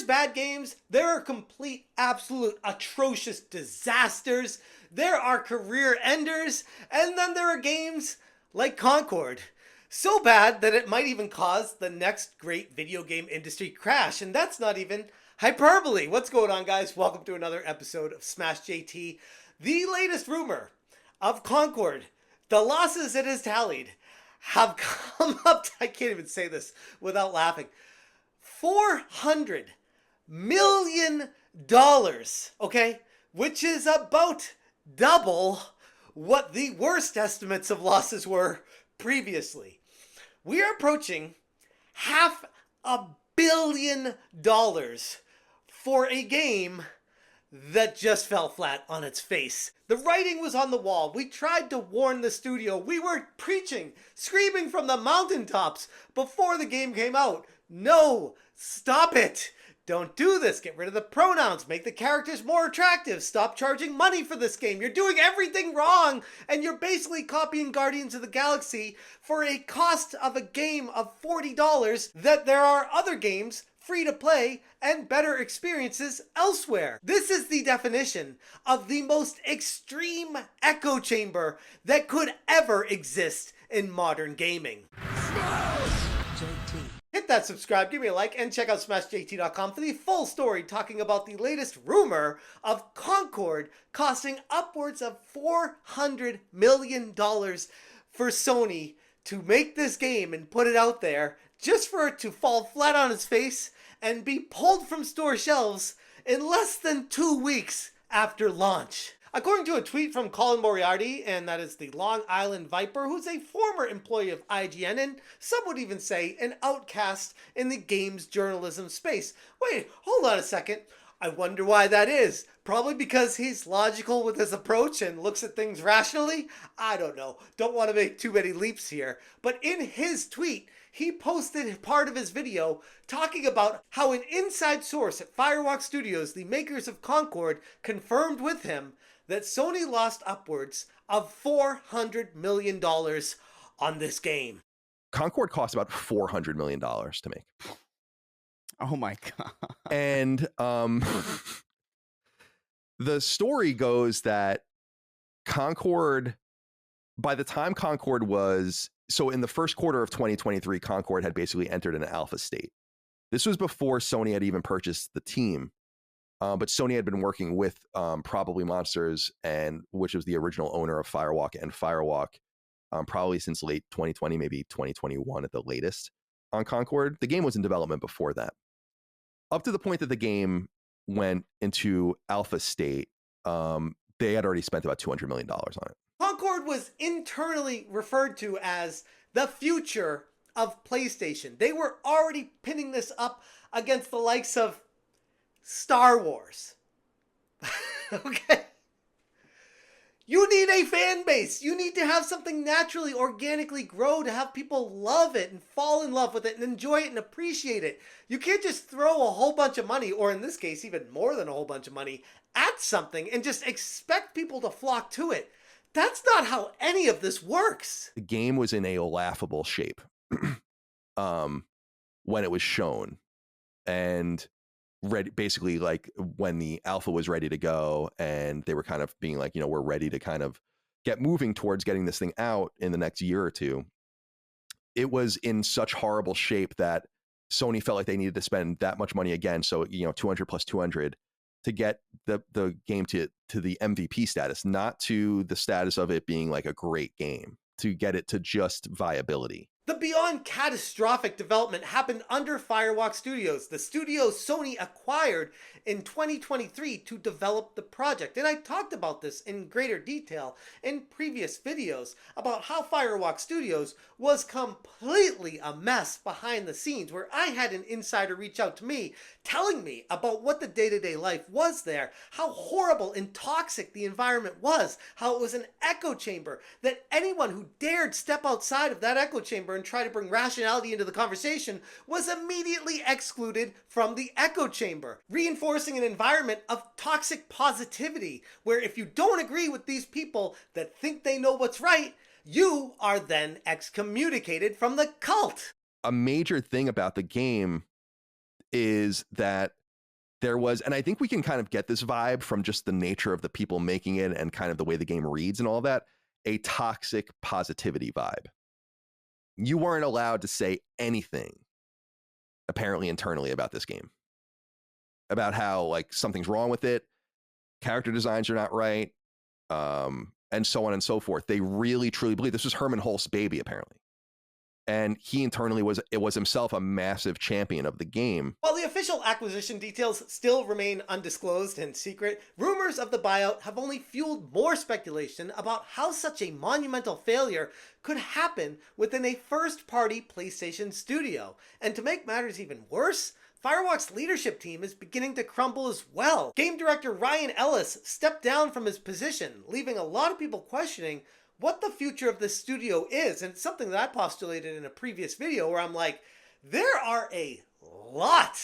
bad games, there are complete, absolute, atrocious disasters, there are career enders, and then there are games like Concord. So bad that it might even cause the next great video game industry crash, and that's not even hyperbole. What's going on, guys? Welcome to another episode of Smash JT. The latest rumor of Concord, the losses it has tallied, have come up to, I can't even say this without laughing, $400 million, okay? Which is about double what the worst estimates of losses were previously. We are approaching $500 million for a game that just fell flat on its face. The writing was on the wall. We tried to warn the studio. We were preaching, screaming from the mountaintops before the game came out. No, stop it. Don't do this. Get rid of the pronouns. Make the characters more attractive. Stop charging money for this game. You're doing everything wrong, and you're basically copying Guardians of the Galaxy for a cost of a game of $40 that there are other games free to play and better experiences elsewhere. This is the definition of the most extreme echo chamber that could ever exist in modern gaming. Hit that subscribe, give me a like, and check out smashjt.com for the full story talking about the latest rumor of Concord costing upwards of $400 million for Sony to make this game and put it out there just for it to fall flat on its face and be pulled from store shelves in less than 2 weeks after launch. According to a tweet from Colin Moriarty, and that is the Long Island Viper, who's a former employee of IGN and some would even say an outcast in the games journalism space. Wait, hold on a second. I wonder why that is. Probably because he's logical with his approach and looks at things rationally? I don't know. Don't want to make too many leaps here. But in his tweet, he posted part of his video talking about how an inside source at Firewalk Studios, the makers of Concord, confirmed with him that Sony lost upwards of $400 million on this game. Concord cost about $400 million to make. Oh my God. And the story goes that Concord, by the time Concord was, so in the first quarter of 2023, Concord had basically entered an alpha state. This was before Sony had even purchased the team. But Sony had been working with Probably Monsters, and which was the original owner of Firewalk and Firewalk, probably since late 2020, maybe 2021 at the latest on Concord. The game was in development before that. Up to the point that the game went into alpha state, they had already spent about $200 million on it. Concord was internally referred to as the future of PlayStation. They were already pinning this up against the likes of Star Wars. Okay? You need a fan base. You need to have something naturally, organically grow to have people love it and fall in love with it and enjoy it and appreciate it. You can't just throw a whole bunch of money, or in this case, even more than a whole bunch of money, at something and just expect people to flock to it. That's not how any of this works. The game was in a laughable shape when it was shown. And basically, like when the alpha was ready to go and they were kind of being like, we're ready to kind of get moving towards getting this thing out in the next year or two, it was in such horrible shape that Sony felt like they needed to spend that much money again. So, 200 plus 200 to get the game to the MVP status, not to the status of it being like a great game, to get it to just viability. The beyond catastrophic development happened under Firewalk Studios, the studio Sony acquired in 2023 to develop the project. And I talked about this in greater detail in previous videos about how Firewalk Studios was completely a mess behind the scenes, where I had an insider reach out to me telling me about what the day-to-day life was there, how horrible and toxic the environment was, how it was an echo chamber, that anyone who dared step outside of that echo chamber and try to bring rationality into the conversation was immediately excluded from the echo chamber, reinforcing an environment of toxic positivity, where if you don't agree with these people that think they know what's right, you are then excommunicated from the cult. A major thing about the game is that there was, and I think we can kind of get this vibe from just the nature of the people making it and kind of the way the game reads and all that, a toxic positivity vibe. You weren't allowed to say anything, apparently internally, about this game, about how like something's wrong with it, character designs are not right, and so on and so forth. They really truly believe this was Herman Hulst's baby, apparently. And he internally was himself a massive champion of the game. While the official acquisition details still remain undisclosed and secret, rumors of the buyout have only fueled more speculation about how such a monumental failure could happen within a first-party PlayStation studio. And to make matters even worse, Firewalk's leadership team is beginning to crumble as well. Game director Ryan Ellis stepped down from his position, leaving a lot of people questioning what the future of this studio is. And it's something that I postulated in a previous video where I'm like, there are a lot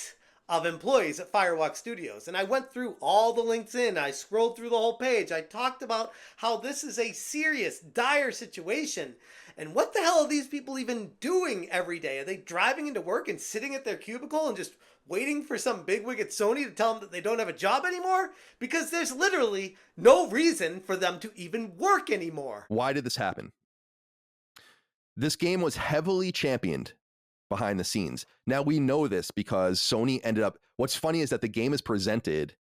of employees at Firewalk Studios. And I went through all the LinkedIn, I scrolled through the whole page, I talked about how this is a serious, dire situation. And what the hell are these people even doing every day? Are they driving into work and sitting at their cubicle and just waiting for some bigwig at Sony to tell them that they don't have a job anymore? Because there's literally no reason for them to even work anymore. Why did this happen? This game was heavily championed behind the scenes. Now we know this because Sony ended up, what's funny is that the game is presented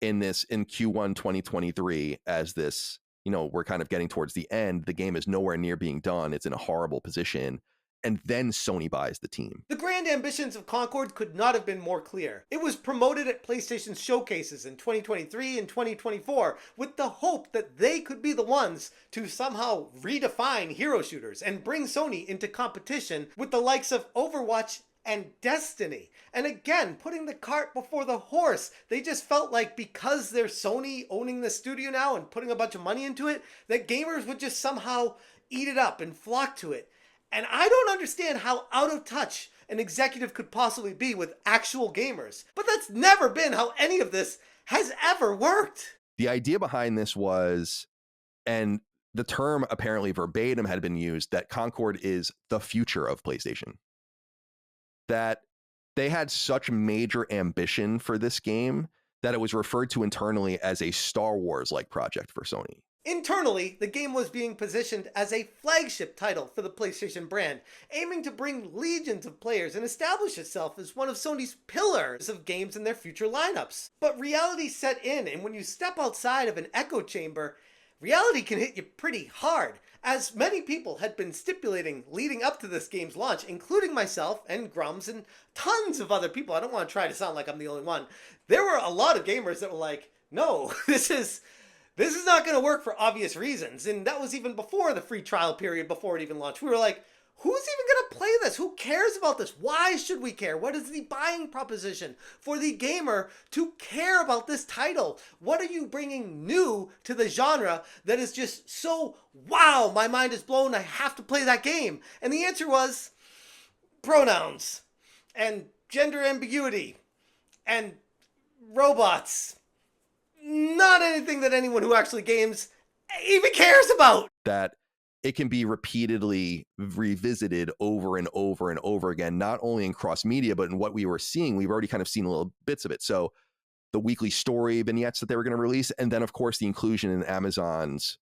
in Q1 2023 as this, you know, we're kind of getting towards the end. The game is nowhere near being done. It's in a horrible position. And then Sony buys the team. The grand ambitions of Concord could not have been more clear. It was promoted at PlayStation showcases in 2023 and 2024 with the hope that they could be the ones to somehow redefine hero shooters and bring Sony into competition with the likes of Overwatch and Destiny. And again, putting the cart before the horse. They just felt like because they're Sony owning the studio now and putting a bunch of money into it, that gamers would just somehow eat it up and flock to it. And I don't understand how out of touch an executive could possibly be with actual gamers. But that's never been how any of this has ever worked. The idea behind this was, and the term apparently verbatim had been used, that Concord is the future of PlayStation. That they had such major ambition for this game that it was referred to internally as a Star Wars-like project for Sony. Internally, the game was being positioned as a flagship title for the PlayStation brand, aiming to bring legions of players and establish itself as one of Sony's pillars of games in their future lineups. But reality set in, and when you step outside of an echo chamber, reality can hit you pretty hard, as many people had been stipulating leading up to this game's launch, including myself and Grums and tons of other people. I don't want to try to sound like I'm the only one. There were a lot of gamers that were like, no, this is not going to work for obvious reasons. And that was even before the free trial period, before it even launched. We were like, who's even going to play this? Who cares about this? Why should we care? What is the buying proposition for the gamer to care about this title? What are you bringing new to the genre that is just so, wow, my mind is blown, I have to play that game? And the answer was pronouns and gender ambiguity and robots. Not anything that anyone who actually games even cares about. That it can be repeatedly revisited over and over and over again, not only in cross media, but in what we were seeing. We've already kind of seen little bits of it. So the weekly story vignettes that they were going to release, and then of course the inclusion in Amazon's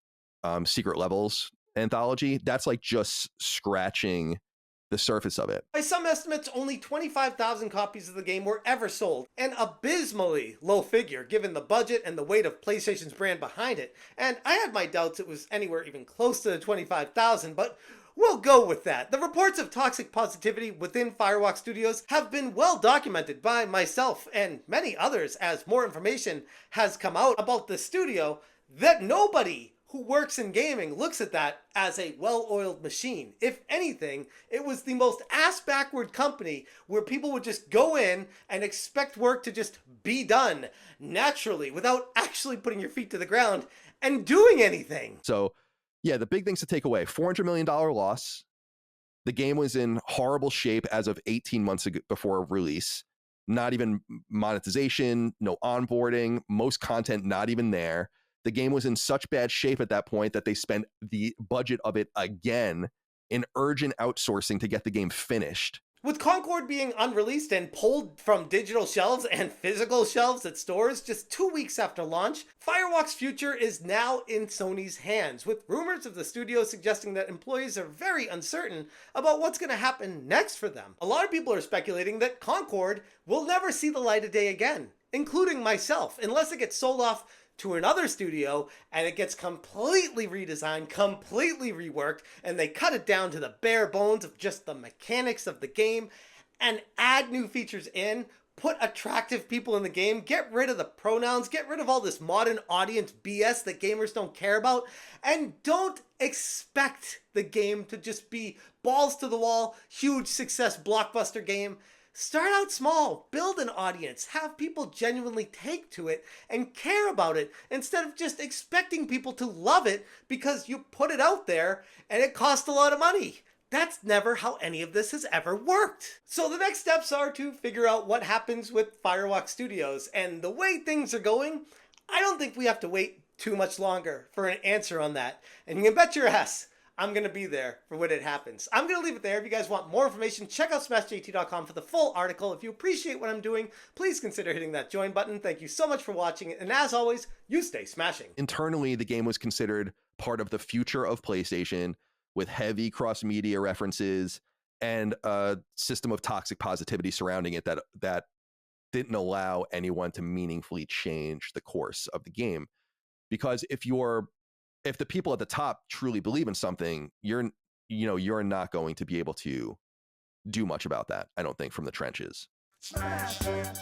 Secret Levels anthology, that's like just scratching the surface of it. By some estimates, only 25,000 copies of the game were ever sold, an abysmally low figure given the budget and the weight of PlayStation's brand behind it. And I had my doubts it was anywhere even close to the 25,000, but we'll go with that. The reports of toxic positivity within Firewalk Studios have been well documented by myself and many others as more information has come out about the studio that nobody who works in gaming looks at that as a well-oiled machine. If anything, it was the most ass-backward company where people would just go in and expect work to just be done naturally without actually putting your feet to the ground and doing anything. So yeah, the big things to take away: $400 million loss. The game was in horrible shape as of 18 months ago before release. Not even monetization, no onboarding, most content not even there. The game was in such bad shape at that point that they spent the budget of it again in urgent outsourcing to get the game finished. With Concord being unreleased and pulled from digital shelves and physical shelves at stores just 2 weeks after launch, Firewalk's future is now in Sony's hands, with rumors of the studio suggesting that employees are very uncertain about what's going to happen next for them. A lot of people are speculating that Concord will never see the light of day again, including myself, unless it gets sold off to another studio and it gets completely redesigned, completely reworked, and they cut it down to the bare bones of just the mechanics of the game and add new features in, put attractive people in the game, get rid of the pronouns, get rid of all this modern audience BS that gamers don't care about, and don't expect the game to just be balls to the wall, huge success blockbuster game. Start out small, build an audience, have people genuinely take to it and care about it instead of just expecting people to love it because you put it out there and it costs a lot of money. That's never how any of this has ever worked. So the next steps are to figure out what happens with Firewalk Studios, and the way things are going, I don't think we have to wait too much longer for an answer on that. And you can bet your ass I'm going to be there for when it happens. I'm going to leave it there. If you guys want more information, check out smashjt.com for the full article. If you appreciate what I'm doing, please consider hitting that join button. Thank you so much for watching. And as always, you stay smashing. Internally, the game was considered part of the future of PlayStation with heavy cross-media references and a system of toxic positivity surrounding it that didn't allow anyone to meaningfully change the course of the game. Because if the people at the top truly believe in something, you're not going to be able to do much about that, I don't think, from the trenches. Smash it,